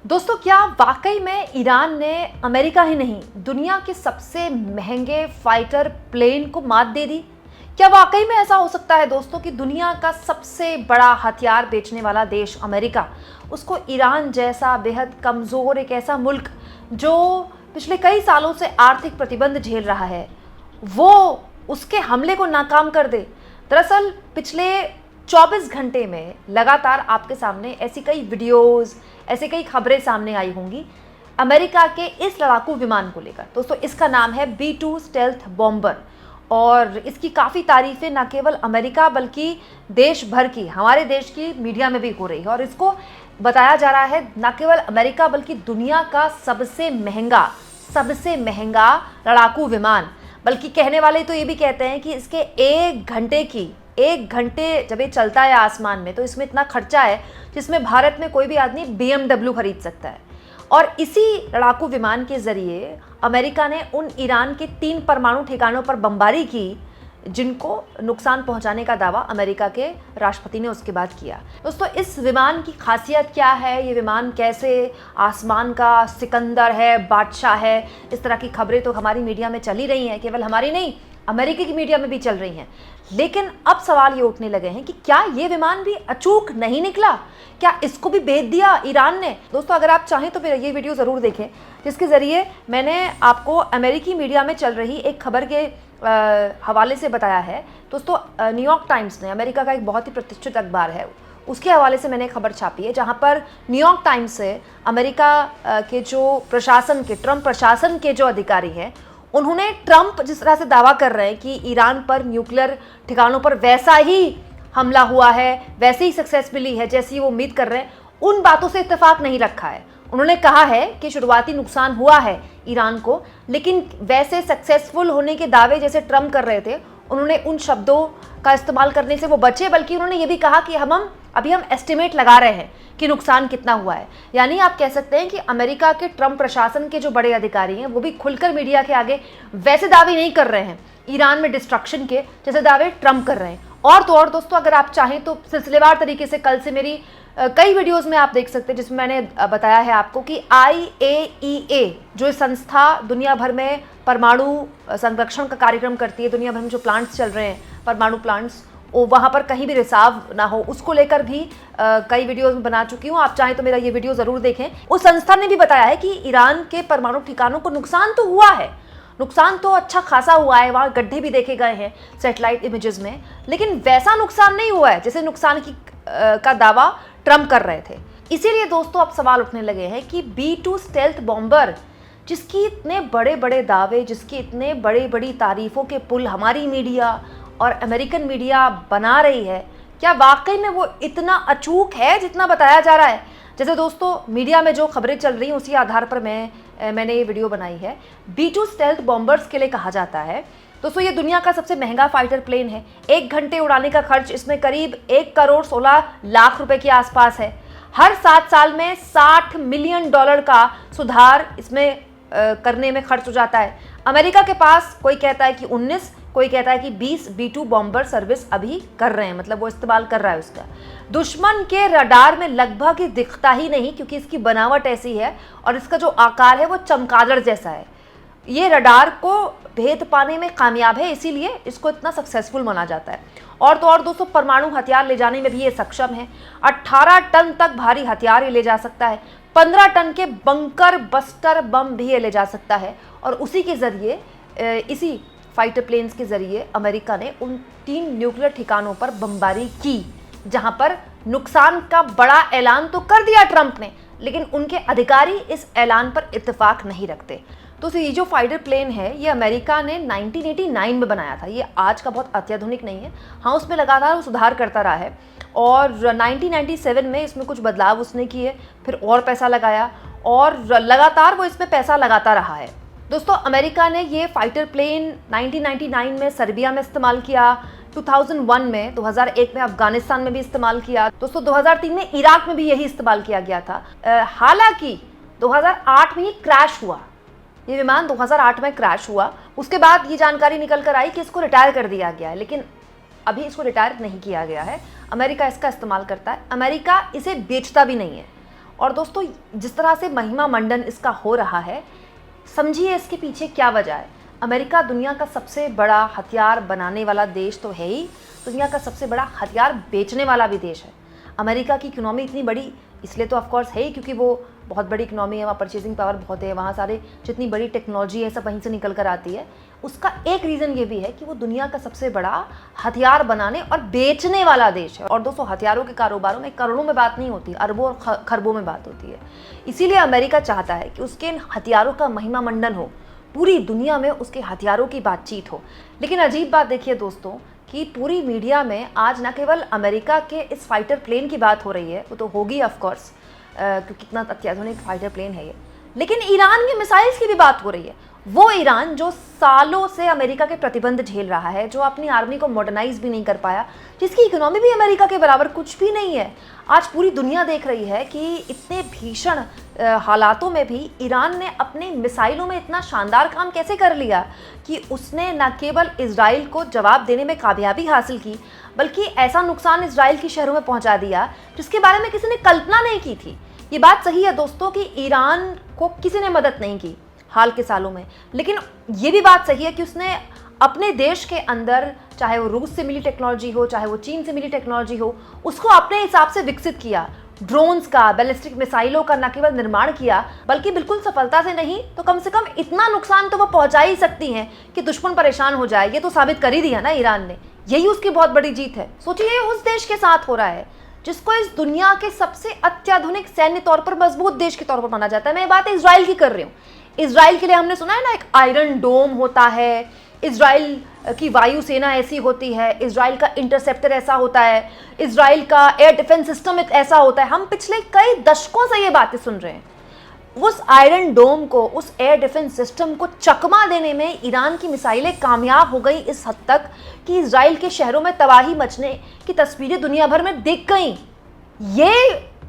दोस्तों, क्या वाकई में ईरान ने अमेरिका ही नहीं दुनिया के सबसे महंगे फाइटर प्लेन को मात दे दी? क्या वाकई में ऐसा हो सकता है दोस्तों कि दुनिया का सबसे बड़ा हथियार बेचने वाला देश अमेरिका, उसको ईरान जैसा बेहद कमज़ोर एक ऐसा मुल्क जो पिछले कई सालों से आर्थिक प्रतिबंध झेल रहा है, वो उसके हमले को नाकाम कर दे? दरअसल पिछले 24 घंटे में लगातार आपके सामने ऐसी कई वीडियोस, ऐसी कई खबरें सामने आई होंगी अमेरिका के इस लड़ाकू विमान को लेकर। दोस्तों, इसका नाम है B-2 स्टेल्थ बॉम्बर और इसकी काफ़ी तारीफ़ें न केवल अमेरिका बल्कि देश भर की, हमारे देश की मीडिया में भी हो रही है और इसको बताया जा रहा है न केवल अमेरिका बल्कि दुनिया का सबसे महंगा लड़ाकू विमान। बल्कि कहने वाले तो ये भी कहते हैं कि इसके एक घंटे जब ये चलता है आसमान में तो इसमें इतना खर्चा है जिसमें भारत में कोई भी आदमी BMW खरीद सकता है। और इसी लड़ाकू विमान के ज़रिए अमेरिका ने उन ईरान के 3 परमाणु ठिकानों पर बमबारी की जिनको नुकसान पहुंचाने का दावा अमेरिका के राष्ट्रपति ने उसके बाद किया। दोस्तों, इस विमान की खासियत क्या है? ये विमान कैसे आसमान का सिकंदर है, बादशाह है, इस तरह की खबरें तो हमारी मीडिया में चल ही रही हैं, केवल हमारी नहीं अमेरिका की मीडिया में भी चल रही हैं। लेकिन अब सवाल ये उठने लगे हैं कि क्या ये विमान भी अचूक नहीं निकला? क्या इसको भी बेच दिया ईरान ने? दोस्तों, अगर आप चाहें तो फिर ये वीडियो ज़रूर देखें जिसके ज़रिए मैंने आपको अमेरिकी मीडिया में चल रही एक खबर के हवाले से बताया है। दोस्तों, न्यूयॉर्क टाइम्स ने, अमेरिका का एक बहुत ही प्रतिष्ठित अखबार है, उसके हवाले से मैंने खबर छापी है जहाँ पर न्यूयॉर्क टाइम्स से अमेरिका के जो ट्रम्प प्रशासन के जो अधिकारी हैं, उन्होंने ट्रंप जिस तरह से दावा कर रहे हैं कि ईरान पर न्यूक्लियर ठिकानों पर वैसा ही हमला हुआ है, वैसे ही सक्सेस मिली है जैसी वो उम्मीद कर रहे हैं, उन बातों से इत्तेफाक नहीं रखा है। उन्होंने कहा है कि शुरुआती नुकसान हुआ है ईरान को, लेकिन वैसे सक्सेसफुल होने के दावे जैसे ट्रंप कर रहे थे, उन्होंने उन शब्दों का इस्तेमाल करने से वो बचे, बल्कि उन्होंने ये भी कहा कि हम एस्टिमेट लगा रहे हैं कि नुकसान कितना हुआ है। यानी आप कह सकते हैं कि अमेरिका के ट्रंप प्रशासन के जो बड़े अधिकारी हैं वो भी खुलकर मीडिया के आगे वैसे दावे नहीं कर रहे हैं ईरान में डिस्ट्रक्शन के जैसे दावे ट्रंप कर रहे हैं। और तो और दोस्तों, अगर आप चाहें तो सिलसिलेवार तरीके से कल से मेरी कई वीडियोस में आप देख सकते हैं जिसमें मैंने बताया है आपको कि IAEA जो संस्था दुनिया भर में परमाणु संरक्षण का कार्यक्रम करती है, दुनिया भर में जो प्लांट्स चल रहे हैं परमाणु प्लांट्स, वहाँ पर कहीं भी रिसाव ना हो, उसको लेकर भी कई वीडियोस में बना चुकी हूँ। आप चाहें तो मेरा ये वीडियो ज़रूर देखें। उस संस्था ने भी बताया है कि ईरान के परमाणु ठिकानों को नुकसान तो हुआ है, नुकसान तो अच्छा खासा हुआ है, वहाँ गड्ढे भी देखे गए हैं सैटेलाइट इमेजेस में, लेकिन वैसा नुकसान नहीं हुआ है जैसे नुकसान का दावा ट्रंप कर रहे थे। इसीलिए दोस्तों अब सवाल उठने लगे हैं कि B-2 स्टेल्थ बॉम्बर, जिसकी इतने बड़े बड़े दावे, जिसकी इतने बड़ी तारीफ़ों के पुल हमारी मीडिया और अमेरिकन मीडिया बना रही है, क्या वाकई में वो इतना अचूक है जितना बताया जा रहा है? जैसे दोस्तों मीडिया में जो खबरें चल रही हैं उसी आधार पर मैंने ये वीडियो बनाई है। B-2 स्टेल्थ बॉम्बर्स के लिए कहा जाता है दोस्तों ये दुनिया का सबसे महंगा फाइटर प्लेन है। 1 घंटे उड़ाने का खर्च इसमें करीब 1 करोड़ 16 लाख रुपए के आसपास है। हर 7 साल में $60 मिलियन का सुधार इसमें करने में खर्च हो जाता है। अमेरिका के पास कोई कहता है कि 19, कोई कहता है कि 20 B-2 बॉम्बर सर्विस अभी कर रहे हैं, मतलब वो इस्तेमाल कर रहा है उसका। दुश्मन के रडार में लगभग ही दिखता ही नहीं क्योंकि इसकी बनावट ऐसी है और इसका जो आकार है वो चमगादड़ जैसा है। ये रडार को भेद पाने में कामयाब है, इसीलिए इसको इतना सक्सेसफुल माना जाता है। और तो और दोस्तों, परमाणु हथियार ले जाने में भी ये सक्षम है। 18 टन तक भारी हथियार ये ले जा सकता है। 15 टन के बंकर बस्टर बम भी ये ले जा सकता है। और उसी के ज़रिए, इसी फाइटर प्लेन्स के ज़रिए अमेरिका ने उन 3 न्यूक्लियर ठिकानों पर बमबारी की जहां पर नुकसान का बड़ा ऐलान तो कर दिया ट्रंप ने, लेकिन उनके अधिकारी इस ऐलान पर इत्तेफाक नहीं रखते। तो ये जो फाइटर प्लेन है ये अमेरिका ने 1989 में बनाया था, ये आज का बहुत अत्याधुनिक नहीं है। हाँ, उसमें लगातार वो सुधार करता रहा है और 1997 में इसमें कुछ बदलाव उसने किए, फिर और पैसा लगाया और लगातार वो इसमें पैसा लगाता रहा है। दोस्तों, अमेरिका ने ये फाइटर प्लेन 1999 में सर्बिया में इस्तेमाल किया, 2001 में, 2001 में अफगानिस्तान में भी इस्तेमाल किया। दोस्तों, 2003 में इराक में भी यही इस्तेमाल किया गया था। हालांकि 2008 में ये क्रैश हुआ, ये विमान 2008 में क्रैश हुआ। उसके बाद ये जानकारी निकल कर आई कि इसको रिटायर कर दिया गया है, लेकिन अभी इसको रिटायर नहीं किया गया है। अमेरिका इसका इस्तेमाल करता है, अमेरिका इसे बेचता भी नहीं है। और दोस्तों जिस तरह से महिमा मंडन इसका हो रहा है, समझिए इसके पीछे क्या वजह है। अमेरिका दुनिया का सबसे बड़ा हथियार बनाने वाला देश तो है ही, दुनिया का सबसे बड़ा हथियार बेचने वाला भी देश है। अमेरिका की इकोनॉमी इतनी बड़ी इसलिए तो ऑफकोर्स है ही क्योंकि वो बहुत बड़ी इकोनॉमी है, वहाँ परचेजिंग पावर बहुत है, वहाँ सारे जितनी बड़ी टेक्नोलॉजी है सब वहीं से निकल कर आती है। उसका एक रीज़न ये भी है कि वो दुनिया का सबसे बड़ा हथियार बनाने और बेचने वाला देश है। और दोस्तों हथियारों के कारोबारों में करोड़ों में बात नहीं होती, अरबों और खरबों में बात होती है। इसीलिए अमेरिका चाहता है कि उसके इन हथियारों का महिमा मंडन हो, पूरी दुनिया में उसके हथियारों की बातचीत हो। लेकिन अजीब बात देखिए दोस्तों कि पूरी मीडिया में आज न केवल अमेरिका के इस फाइटर प्लेन की बात हो रही है, वो तो होगी ऑफकोर्स क्योंकि कितना अत्याधुनिक फाइटर प्लेन है ये, लेकिन ईरान के मिसाइल्स की भी बात हो रही है। वो ईरान जो सालों से अमेरिका के प्रतिबंध झेल रहा है, जो अपनी आर्मी को मॉडर्नाइज भी नहीं कर पाया, जिसकी इकोनॉमी भी अमेरिका के बराबर कुछ भी नहीं है। आज पूरी दुनिया देख रही है कि इतने भीषण हालातों में भी ईरान ने अपने मिसाइलों में इतना शानदार काम कैसे कर लिया कि उसने न केवल इजराइल को जवाब देने में कामयाबी हासिल की, बल्कि ऐसा नुकसान इजराइल के शहरों में पहुंचा दिया जिसके बारे में किसी ने कल्पना नहीं की थी। ये बात सही है दोस्तों कि ईरान को किसी ने मदद नहीं की हाल के सालों में, लेकिन ये भी बात सही है कि उसने अपने देश के अंदर, चाहे वो रूस से मिली टेक्नोलॉजी हो, चाहे वो चीन से मिली टेक्नोलॉजी हो, उसको अपने हिसाब से विकसित किया। ड्रोन्स का, बैलिस्टिक मिसाइलों का न केवल निर्माण किया, बल्कि बिल्कुल सफलता से नहीं तो कम से कम इतना नुकसान तो वो पहुंचा ही सकती हैं कि दुश्मन परेशान हो जाए। ये तो साबित कर ही दिया ना ईरान ने, यही उसकी बहुत बड़ी जीत है। सोचिए उस देश के साथ हो रहा है जिसको इस दुनिया के सबसे अत्याधुनिक सैन्य तौर पर मजबूत देश के तौर पर माना जाता है। मैं बात इजराइल की कर रही हूँ। इजराइल के लिए हमने सुना है ना, एक आयरन डोम होता है, इजराइल की वायुसेना ऐसी होती है, इजराइल का इंटरसेप्टर ऐसा होता है, इजराइल का एयर डिफेंस सिस्टम एक ऐसा होता है। हम पिछले कई दशकों से ये बातें सुन रहे हैं। उस आयरन डोम को, उस एयर डिफेंस सिस्टम को चकमा देने में ईरान की मिसाइलें कामयाब हो गई इस हद तक कि इजराइल के शहरों में तबाही मचने की तस्वीरें दुनिया भर में दिख गई। ये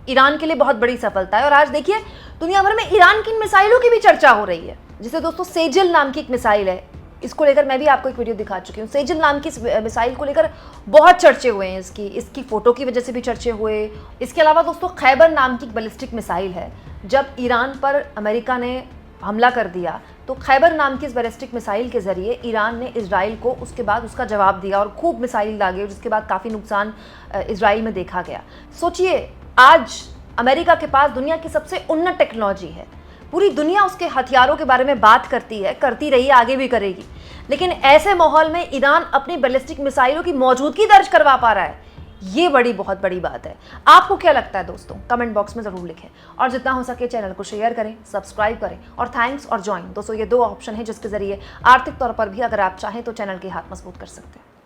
ईरान के लिए बहुत बड़ी सफलता है। और आज देखिए दुनिया भर में ईरान की मिसाइलों की भी चर्चा हो रही है। जिसे दोस्तों सेजिल नाम की एक मिसाइल है, इसको लेकर मैं भी आपको एक वीडियो दिखा चुकी हूँ। सेजिल नाम की मिसाइल को लेकर बहुत चर्चे हुए हैं, इसकी फोटो की वजह से भी चर्चे हुए। इसके अलावा दोस्तों खैबर नाम की एक बैलिस्टिक मिसाइल है। जब ईरान पर अमेरिका ने हमला कर दिया तो खैबर नाम की इस बैलिस्टिक मिसाइल के जरिए ईरान ने इजराइल को उसके बाद उसका जवाब दिया और खूब मिसाइल दागे, जिसके बाद काफ़ी नुकसान इजराइल में देखा गया। सोचिए आज अमेरिका के पास दुनिया की सबसे उन्नत टेक्नोलॉजी है, पूरी दुनिया उसके हथियारों के बारे में बात करती है, करती रही, आगे भी करेगी। लेकिन ऐसे माहौल में ईरान अपनी बैलिस्टिक मिसाइलों की मौजूदगी दर्ज करवा पा रहा है। ये बहुत बड़ी बात है। आपको क्या लगता है दोस्तों, कमेंट बॉक्स में ज़रूर लिखें और जितना हो सके चैनल को शेयर करें, सब्सक्राइब करें और थैंक्स और ज्वाइन। दोस्तों ये 2 ऑप्शन है जिसके ज़रिए आर्थिक तौर पर भी अगर आप चाहें तो चैनल के हाथ मजबूत कर सकते हैं।